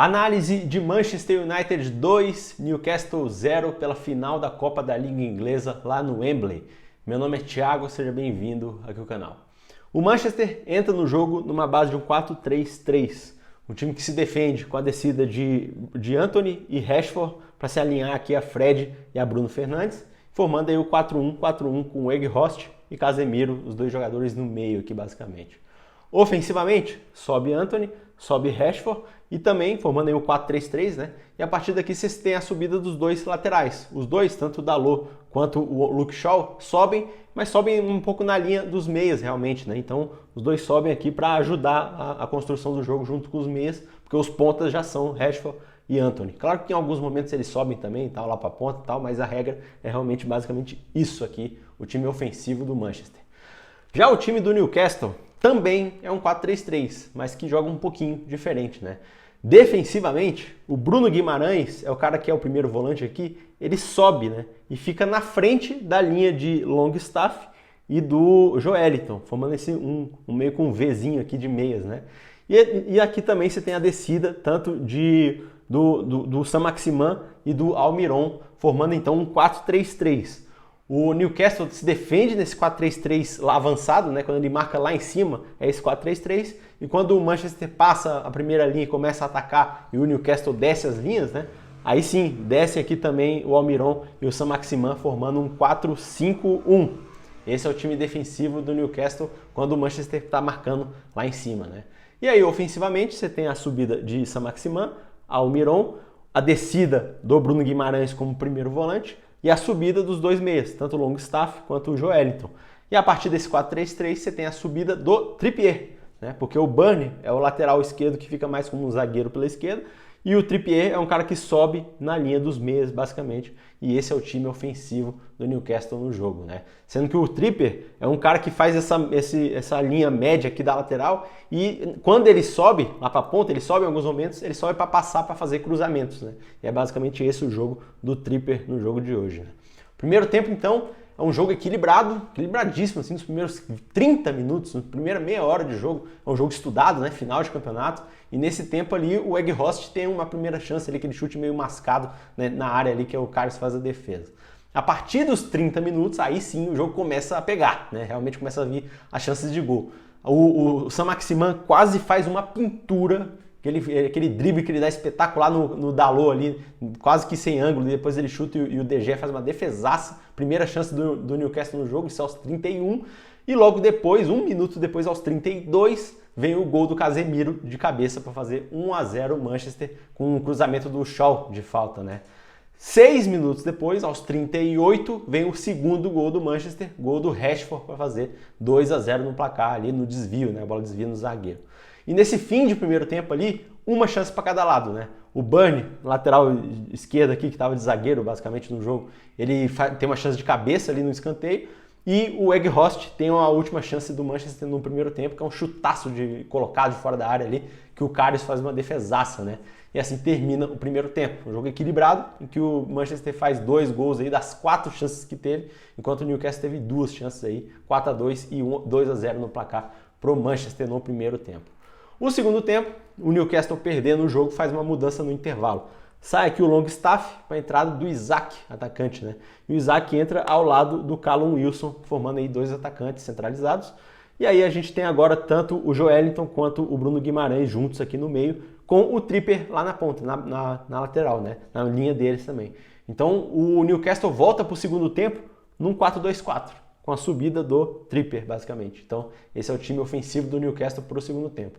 Análise de Manchester United 2, Newcastle 0 pela final da Copa da Liga Inglesa lá no Wembley. Meu nome é Thiago, seja bem-vindo aqui ao canal. O Manchester entra no jogo numa base de um 4-3-3, um time que se defende com a descida de Antony e Rashford para se alinhar aqui a Fred e a Bruno Fernandes, formando aí o 4-1-4-1 com Weghorst e Casemiro, os dois jogadores no meio aqui basicamente. Ofensivamente, sobe Antony, sobe Rashford e também formando aí o 4-3-3, né? E a partir daqui vocês têm a subida dos dois laterais. Os dois, tanto o Dalot quanto o Luke Shaw, sobem, mas sobem um pouco na linha dos meias realmente, né? Então os dois sobem aqui para ajudar a construção do jogo junto com os meias, porque os pontas já são Rashford e Antony. Claro que em alguns momentos eles sobem também, tal, lá para a ponta e tal, mas a regra é realmente basicamente isso aqui, o time ofensivo do Manchester. Já o time do Newcastle também é um 4-3-3, mas que joga um pouquinho diferente, né? Defensivamente, o Bruno Guimarães é o cara que é o primeiro volante aqui, ele sobe, né? E fica na frente da linha de Longstaff e do Joelinton, formando esse um meio com um Vzinho aqui de meias, né? E aqui também você tem a descida tanto do Saint-Maximin e do Almiron, formando então um 4-3-3. O Newcastle se defende nesse 4-3-3 lá avançado, né? Quando ele marca lá em cima, é esse 4-3-3. E quando o Manchester passa a primeira linha e começa a atacar e o Newcastle desce as linhas, né? Aí sim, desce aqui também o Almiron e o Saint-Maximin formando um 4-5-1. Esse é o time defensivo do Newcastle quando o Manchester está marcando lá em cima, né? E aí, ofensivamente, você tem a subida de Saint-Maximin, Almiron, a descida do Bruno Guimarães como primeiro volante, e a subida dos dois meias, tanto o Longstaff quanto o Joelinton. E a partir desse 4-3-3 você tem a subida do Trippier, né? Porque o Burn é o lateral esquerdo que fica mais como um zagueiro pela esquerda, e o Trippier é um cara que sobe na linha dos meias, basicamente, e esse é o time ofensivo do Newcastle no jogo, né? Sendo que o Trippier é um cara que faz essa linha média aqui da lateral e quando ele sobe lá para a ponta, ele sobe em alguns momentos, ele sobe para passar para fazer cruzamentos, né? E é basicamente esse o jogo do Trippier no jogo de hoje, né? Primeiro tempo, então, é um jogo equilibradíssimo, assim, nos primeiros 30 minutos, na primeira meia hora de jogo, é um jogo estudado, né, final de campeonato, e nesse tempo ali o Weghorst tem uma primeira chance ali, aquele chute meio mascado, né, na área ali, que é o cara que faz a defesa. A partir dos 30 minutos, aí sim o jogo começa a pegar, né, realmente começa a vir as chances de gol. O Saint-Maximin quase faz uma pintura, aquele drible que ele dá espetacular no Dalot ali, quase que sem ângulo, e depois ele chuta e o De Gea faz uma defesaça, primeira chance do Newcastle no jogo, isso aos 31, e logo depois, um minuto depois, aos 32, vem o gol do Casemiro de cabeça para fazer 1-0 Manchester, com um cruzamento do Shaw de falta, né? 6 minutos depois, aos 38, vem o segundo gol do Manchester, gol do Rashford para fazer 2-0 no placar ali, no desvio, né? A bola desvia no zagueiro. E nesse fim de primeiro tempo ali, uma chance para cada lado, né? O Burn, lateral esquerdo aqui, que estava de zagueiro basicamente no jogo, ele tem uma chance de cabeça ali no escanteio. E o Weghorst tem a última chance do Manchester no primeiro tempo, que é um chutaço colocado de fora da área ali, que o Karius faz uma defesaça, né? E assim termina o primeiro tempo. Um jogo equilibrado, em que o Manchester faz 2 gols aí das 4 chances que teve, enquanto o Newcastle teve 2 chances aí, 4-2 e 2-0 no placar pro Manchester no primeiro tempo. O segundo tempo, o Newcastle perdendo o jogo faz uma mudança no intervalo. Sai aqui o Longstaff para a entrada do Isaac, atacante, né? E o Isaac entra ao lado do Callum Wilson, formando aí 2 atacantes centralizados. E aí a gente tem agora tanto o Joelinton quanto o Bruno Guimarães juntos aqui no meio, com o Trippier lá na ponta, na lateral, né? Na linha deles também. Então o Newcastle volta para o segundo tempo num 4-2-4. Com a subida do Trippier, basicamente. Então, esse é o time ofensivo do Newcastle para o segundo tempo.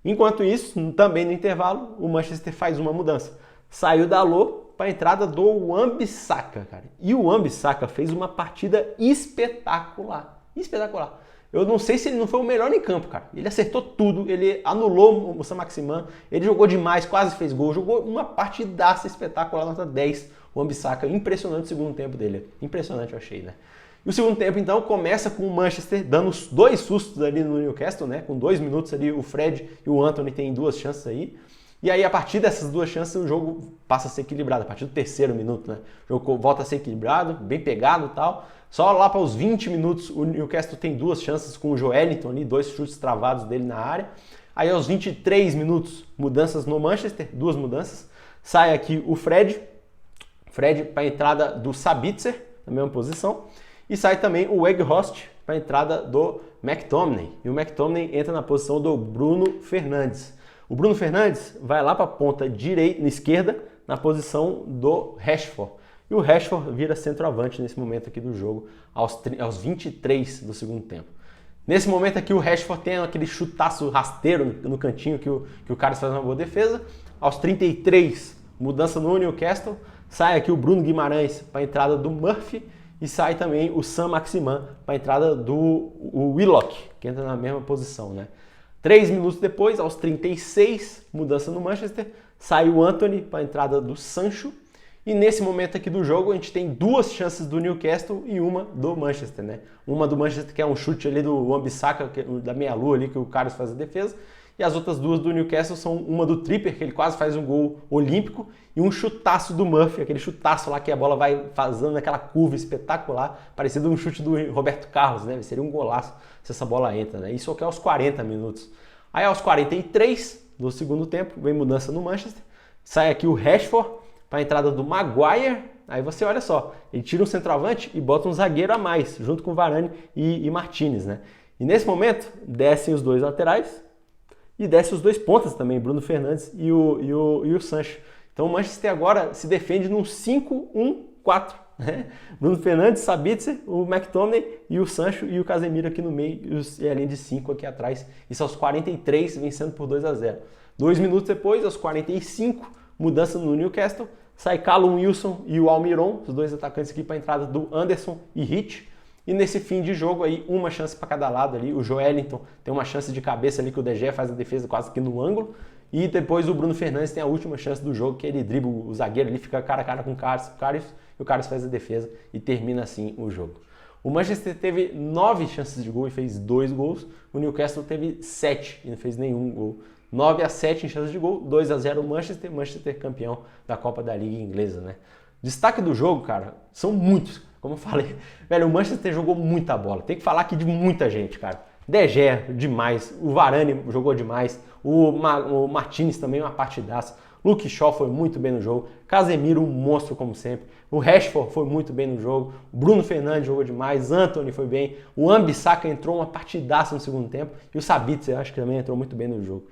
Enquanto isso, também no intervalo, o Manchester faz uma mudança. Saiu da Dalot para a entrada do Wan-Bissaka, cara. E o Wan-Bissaka fez uma partida espetacular. Espetacular. Eu não sei se ele não foi o melhor em campo, cara. Ele acertou tudo, ele anulou o Saint-Maximin, ele jogou demais, quase fez gol, jogou uma partidaça espetacular, nota 10. O Wan-Bissaka, impressionante o segundo tempo dele. Impressionante, eu achei, né? E o segundo tempo, então, começa com o Manchester dando 2 sustos ali no Newcastle, né? Com 2 minutos ali, o Fred e o Antony têm 2 chances aí. E aí, a partir dessas 2 chances, o jogo passa a ser equilibrado. A partir do terceiro minuto, né? O jogo volta a ser equilibrado, bem pegado e tal. Só lá para os 20 minutos, o Newcastle tem 2 chances com o Joelinton ali, 2 chutes travados dele na área. Aí aos 23 minutos, mudanças no Manchester, 2 mudanças. Sai aqui o Fred para a entrada do Sabitzer, na mesma posição. E sai também o Weghorst para a entrada do McTominay. E o McTominay entra na posição do Bruno Fernandes. O Bruno Fernandes vai lá para a ponta esquerda, na posição do Rashford. E o Rashford vira centroavante nesse momento aqui do jogo, aos 23 do segundo tempo. Nesse momento aqui o Rashford tem aquele chutaço rasteiro no cantinho que o Karius faz uma boa defesa. Aos 33, mudança no Newcastle, sai aqui o Bruno Guimarães para a entrada do Murphy e sai também o Saint-Maximin para a entrada do Willock, que entra na mesma posição, né? 3 minutos depois, aos 36, mudança no Manchester, sai o Antony para a entrada do Sancho. E nesse momento aqui do jogo, a gente tem 2 chances do Newcastle e uma do Manchester, né? Uma do Manchester, que é um chute ali do Wan-Bissaka, da meia-lua ali, que o Karius faz a defesa. E as outras 2 do Newcastle são uma do Trippier, que ele quase faz um gol olímpico, e um chutaço do Murphy, aquele chutaço lá que a bola vai fazendo aquela curva espetacular, parecido um chute do Roberto Carlos, né? Seria um golaço se essa bola entra, né? Isso aqui é aos 40 minutos. Aí aos 43 do segundo tempo, vem mudança no Manchester, sai aqui o Rashford para a entrada do Maguire. Aí você olha só, ele tira um centroavante e bota um zagueiro a mais, junto com Varane e Martinez, né? E nesse momento, descem os 2 laterais e descem os 2 pontas também, Bruno Fernandes e o Sancho. Então o Manchester agora se defende num 5-1-4, né? Bruno Fernandes, Sabitzer, o McTominay e o Sancho e o Casemiro aqui no meio e a linha de 5 aqui atrás. Isso aos 43, vencendo por 2-0. 2 minutos depois, aos 45, mudança no Newcastle, sai Callum Wilson e o Almiron, os 2 atacantes aqui para a entrada do Anderson e Hit. E nesse fim de jogo aí, uma chance para cada lado ali. O Joelinton tem uma chance de cabeça ali que o De Gea faz a defesa quase que no ângulo. E depois o Bruno Fernandes tem a última chance do jogo, que ele dribla o zagueiro, ele fica cara a cara com o Karius e o Karius faz a defesa e termina assim o jogo. O Manchester teve 9 chances de gol e fez 2 gols. O Newcastle teve 7 e não fez nenhum gol. 9-7 em chances de gol, 2-0 Manchester campeão da Copa da Liga Inglesa, né? Destaque do jogo, cara, são muitos. Como eu falei, velho, o Manchester jogou muita bola. Tem que falar aqui de muita gente, cara. De Gea, demais. O Varane jogou demais. O Martinez também, uma partidaça. Luke Shaw foi muito bem no jogo. Casemiro, um monstro como sempre. O Rashford foi muito bem no jogo. O Bruno Fernandes jogou demais. Antony foi bem. O Wan-Bissaka entrou uma partidaça no segundo tempo. E o Sabitzer, acho que também entrou muito bem no jogo.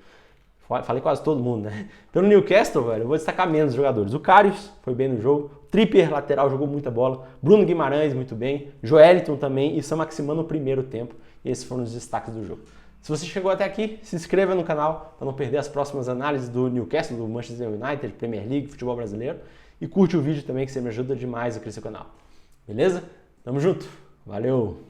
Falei quase todo mundo, né? Pelo Newcastle, velho, eu vou destacar menos jogadores. O Karius foi bem no jogo. Trippier, lateral, jogou muita bola. Bruno Guimarães, muito bem. Joelinton também. E Saint-Maximin no primeiro tempo. E esses foram os destaques do jogo. Se você chegou até aqui, se inscreva no canal para não perder as próximas análises do Newcastle, do Manchester United, Premier League, futebol brasileiro. E curte o vídeo também, que você me ajuda demais a crescer o canal. Beleza? Tamo junto. Valeu!